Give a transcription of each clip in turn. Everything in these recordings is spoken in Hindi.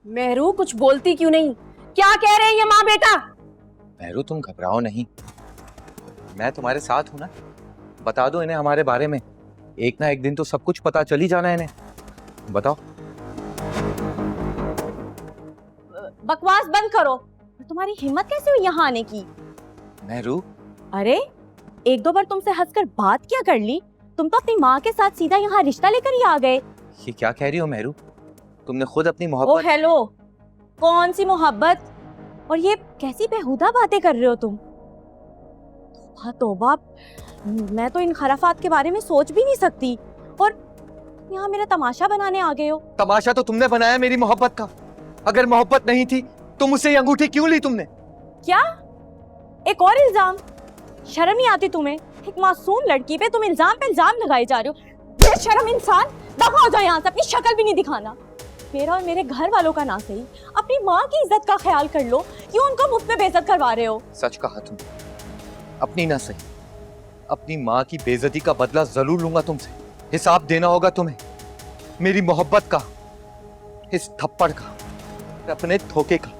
मेहरू कुछ बोलती क्यों नहीं? क्या कह रहे हैं ये माँ बेटा? मेहरू तुम घबराओ नहीं, मैं तुम्हारे साथ हूं ना। बता दो इन्हें हमारे बारे में, एक ना एक दिन तो सब कुछ पता चल ही जाना है इन्हें। बताओ। बकवास बंद करो। तुम्हारी हिम्मत कैसे हुई यहाँ आने की? मेहरू अरे एक दो बार तुमसे हंसकर बात क्या कर ली, तुम तो अपनी माँ के साथ सीधा यहाँ रिश्ता लेकर ही आ गए। ये क्या कह रही हो मेहरू? तुमने खुद अपनी ओ मोहब्बत। हेलो, कौन सी मोहब्बत? और ये कैसी बेहुदा बातें कर रहे हो तुम? तौबा तौबा, मैं तो इन खराफात के बारे में सोच भी नहीं सकती, और यहाँ मेरा तमाशा बनाने आ गए हो। तमाशा तो तुमने बनाया मेरी मोहब्बत का। अगर मोहब्बत नहीं थी तो मुझसे ये अंगूठी क्यों ली तुमने? क्या? एक और इल्जाम? शर्म नहीं आती तुम्हें? एक मासूम लड़की पे तुम इल्जाम पे इल्जाम लगाए जा रहे हो। बेशर्म इंसान, दफा हो जाओ यहाँ से, अपनी शक्ल भी नहीं दिखाना। मेरा और मेरे घर वालों का ना सही, अपनी माँ की इज्जत का ख्याल कर लो। क्यों उनको मुफ्त में बेइज्जत करवा रहे हो? सच कहा तुमने, अपनी ना सही, अपनी माँ की बेइज्जती का बदला जरूर लूंगा तुमसे। हिसाब देना होगा तुम्हें मेरी मोहब्बत का, इस थप्पड़ का, अपने धोखे का,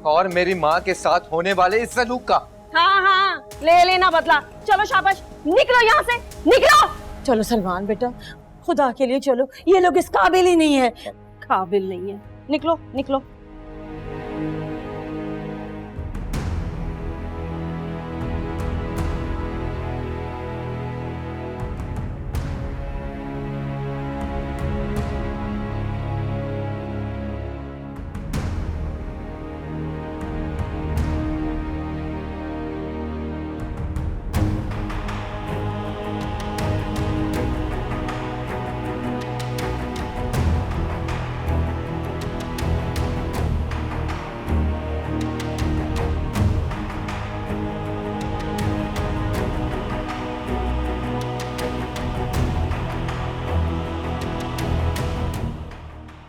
और मेरी माँ के साथ होने वाले इस सलूक का। हाँ हाँ, ले लेना बदला। चलो शाबाश, निकलो यहाँ से, निकलो। चलो सलमान बेटा, खुदा के लिए चलो, ये लोग इस काबिल ही नहीं है, काबिल नहीं है। निकलो निकलो।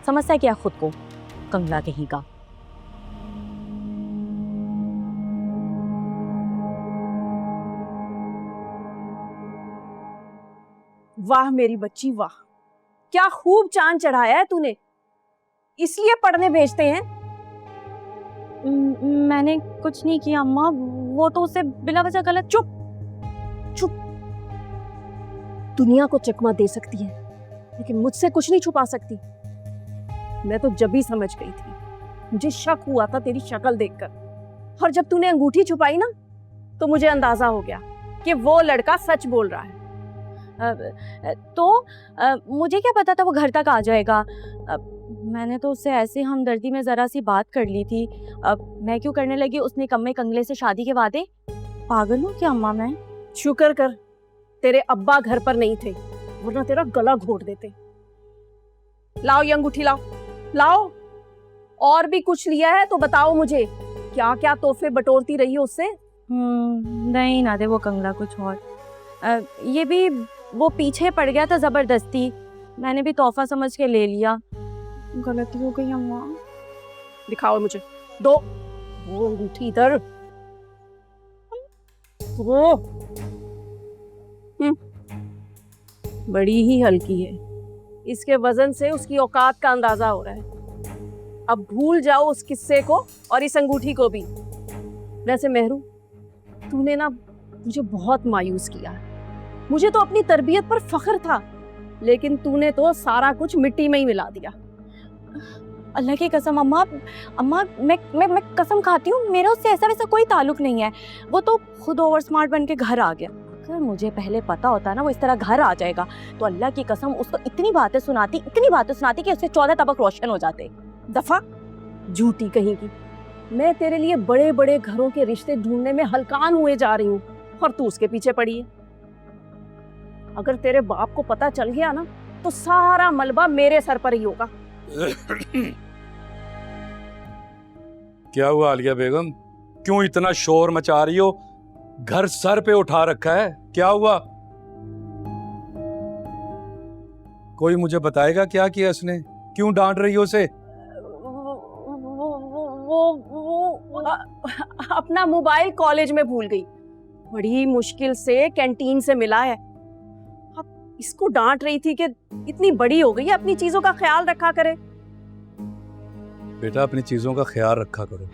समझता क्या खुद को, कंगला कहीं का। वाह मेरी बच्ची वाह, क्या खूब चांद चढ़ाया है तूने। इसलिए पढ़ने भेजते हैं? मैंने कुछ नहीं किया अम्मा, वो तो उसे बिला वजह गलत। चुप चुप। दुनिया को चकमा दे सकती है लेकिन मुझसे कुछ नहीं छुपा सकती। मैं तो जब ही समझ गई थी, मुझे शक हुआ था तेरी शक्ल देखकर, और जब तूने अंगूठी छुपाई ना तो मुझे अंदाजा हो गया कि वो लड़का सच बोल रहा है। मुझे क्या पता था वो घर तक आ जाएगा। मैंने तो उससे ऐसे हमदर्दी में जरा सी बात कर ली थी। मैं क्यों करने लगी उसने कम्मे कंगले से शादी के वादे? पागल हूँ क्या अम्मा मैं? शुक्र कर तेरे अब्बा घर पर नहीं थे, वरना तेरा गला घोट देते। लाओ ये अंगूठी, लाओ लाओ। और भी कुछ लिया है तो बताओ मुझे, क्या क्या तोहफे बटोरती रही हो उससे? नहीं ना दे वो कंगला, कुछ और। ये भी वो पीछे पड़ गया था जबरदस्ती, मैंने भी तोहफा समझ के ले लिया। गलती हो गई अम्मा। दिखाओ मुझे, दो। वो अंगूठी इधर। वो बड़ी ही हल्की है, इसके वजन से उसकी औकात का अंदाजा हो रहा है। अब भूल जाओ उस किस्से को और इस अंगूठी को भी। वैसे मेहरू, तूने ना मुझे बहुत मायूस किया। मुझे तो अपनी तरबियत पर फख्र था, लेकिन तूने तो सारा कुछ मिट्टी में ही मिला दिया। अल्लाह की कसम अम्मा, मैं कसम खाती हूँ, मेरा उससे ऐसा वैसा कोई ताल्लुक नहीं है। वो तो खुद ओवर स्मार्ट बन के घर आ गया। अगर मुझे पहले पता होता ना वो इस तरह घर आ जाएगा, तो अल्लाह की कसम उसको इतनी बातें सुनाती कि उससे 14 तबक रोशन हो जाते। दफा झूठी कहीं की। मैं तेरे लिए बड़े बड़े घरों के रिश्ते ढूंढने में हलकान हुए जा रही हूँ, और तू उसके पीछे पड़ी है। अगर तेरे बाप को पता चल गया ना तो सारा मलबा मेरे सर पर ही होगा। क्या हुआ आलिया बेगम, क्यों इतना शोर मचा रही हो? घर सर पे उठा रखा है, क्या हुआ? कोई मुझे बताएगा क्या किया इसने? क्यों डांट रही हो उसे? वो अपना मोबाइल कॉलेज में भूल गई, बड़ी मुश्किल से कैंटीन से मिला है। अब इसको डांट रही थी कि इतनी बड़ी हो गई है, अपनी चीजों का ख्याल रखा करे। बेटा अपनी चीजों का ख्याल रखा करो।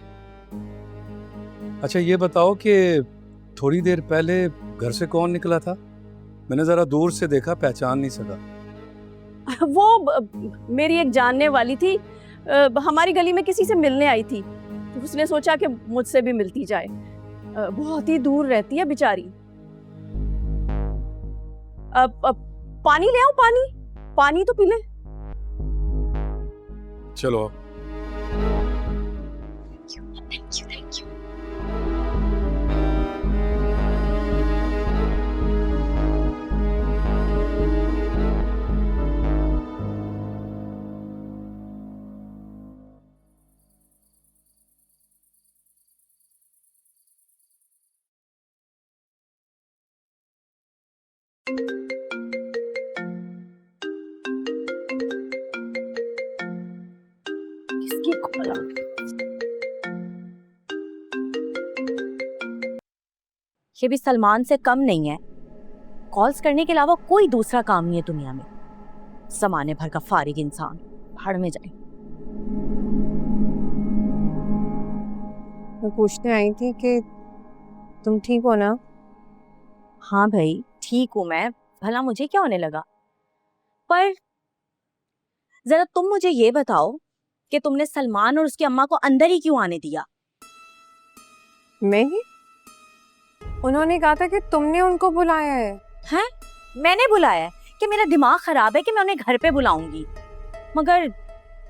अच्छा ये बताओ कि थोड़ी देर पहले घर से कौन निकला था? मैंने जरा दूर से देखा, पहचान नहीं सका। मेरी एक जानने वाली थी, हमारी गली में किसी से मिलने आई थी, तो उसने सोचा कि मुझसे भी मिलती जाए। बहुत ही दूर रहती है बेचारी। पानी ले आओ, पानी तो पी ले। चलो थैंक यू। किसकी कॉल आ गई? ये भी सलमान से कम नहीं है। कॉल्स करने के अलावा कोई दूसरा काम नहीं है दुनिया में। जमाने भर का फारिग इंसान, भाड़ में जाए। मैं पूछने आई थी कि तुम ठीक हो ना? हाँ भाई ठीक हूं मैं, भला मुझे क्या होने लगा। पर जरा तुम मुझे ये बताओ कि तुमने सलमान और उसकी अम्मा को अंदर ही क्यों आने दिया? मैं ही? उन्होंने कहा था कि तुमने उनको बुलाया है। हैं? मैंने बुलाया है? कि मेरा दिमाग खराब है कि मैं उन्हें घर पे बुलाऊंगी? मगर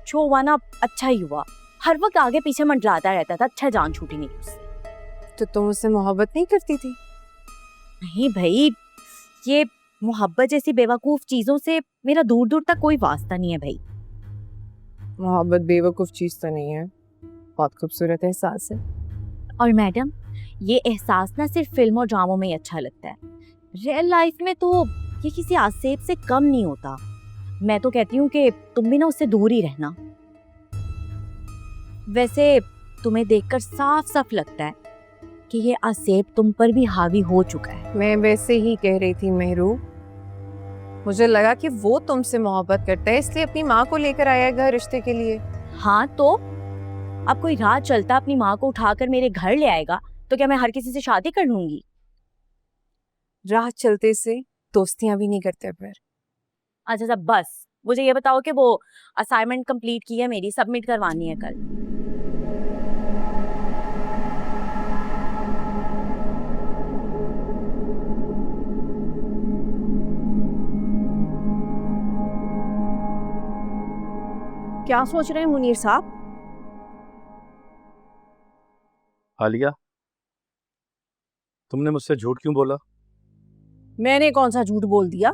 जो हुआ ना अच्छा ही हुआ। हर वक्त आगे पीछे मंडराता रहता था, अच्छा जान छूटी नहीं उससे। तो तुम उससे मोहब्बत नहीं करती थी? नहीं भाई, ये मोहब्बत जैसी बेवकूफ चीजों से मेरा दूर दूर तक कोई वास्ता नहीं है भाई। मोहब्बत बेवकूफ चीज तो नहीं है, बहुत खूबसूरत एहसास है। और मैडम ये एहसास ना सिर्फ फिल्म और ड्रामों में ही अच्छा लगता है, रियल लाइफ में तो ये किसी आसेब से कम नहीं होता। मैं तो कहती हूँ कि तुम भी ना उससे दूर ही रहना। वैसे तुम्हें देखकर साफ साफ लगता है कि ये आसेब तुम पर भी हावी हो चुका है। मैं वैसे ही कह रही थी मेहरू, मुझे लगा कि वो तुमसे मोहब्बत करता है इसलिए अपनी माँ को लेकर आया है घर रिश्ते के लिए। हाँ तो अब कोई राह चलता अपनी माँ को उठाकर मेरे घर ले आएगा तो क्या मैं हर किसी से शादी कर लूंगी? राह चलते से दोस्तियां भी नहीं करते फिर। अच्छा सब बस, मुझे ये बताओ कि वो असाइनमेंट कंप्लीट की है मेरी, सबमिट करवानी है कल। क्या सोच रहे हैं मुनीर साहब? आलिया, तुमने मुझसे झूठ क्यों बोला? मैंने कौन सा झूठ बोल दिया?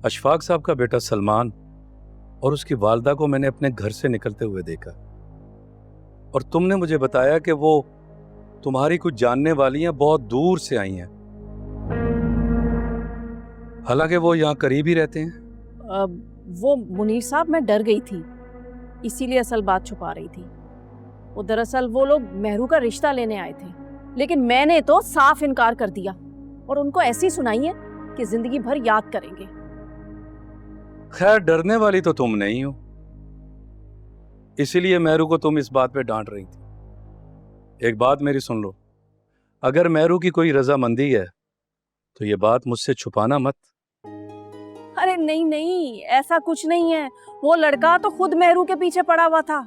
अशफाक साहब का बेटा सलमान और उसकी वालदा को मैंने अपने घर से निकलते हुए देखा, और तुमने मुझे बताया कि वो तुम्हारी कुछ जानने वाली हैं, बहुत दूर से आई हैं, हालांकि वो यहाँ करीब ही रहते हैं। वो मुनीर साहब मैं डर गई थी, इसीलिए असल बात छुपा रही थी। वो दरअसल वो लोग मेहरू का रिश्ता लेने आए थे, लेकिन मैंने तो साफ इनकार कर दिया और उनको ऐसी सुनाई है कि जिंदगी भर याद करेंगे। खैर डरने वाली तो तुम नहीं हो, इसीलिए मेहरू को तुम इस बात पे डांट रही थी। एक बात मेरी सुन लो, अगर मेहरू की कोई रजामंदी है तो ये बात मुझसे छुपाना मत। अरे नहीं नहीं, ऐसा कुछ नहीं है। वो लड़का तो खुद मेहरू के पीछे पड़ा हुआ था।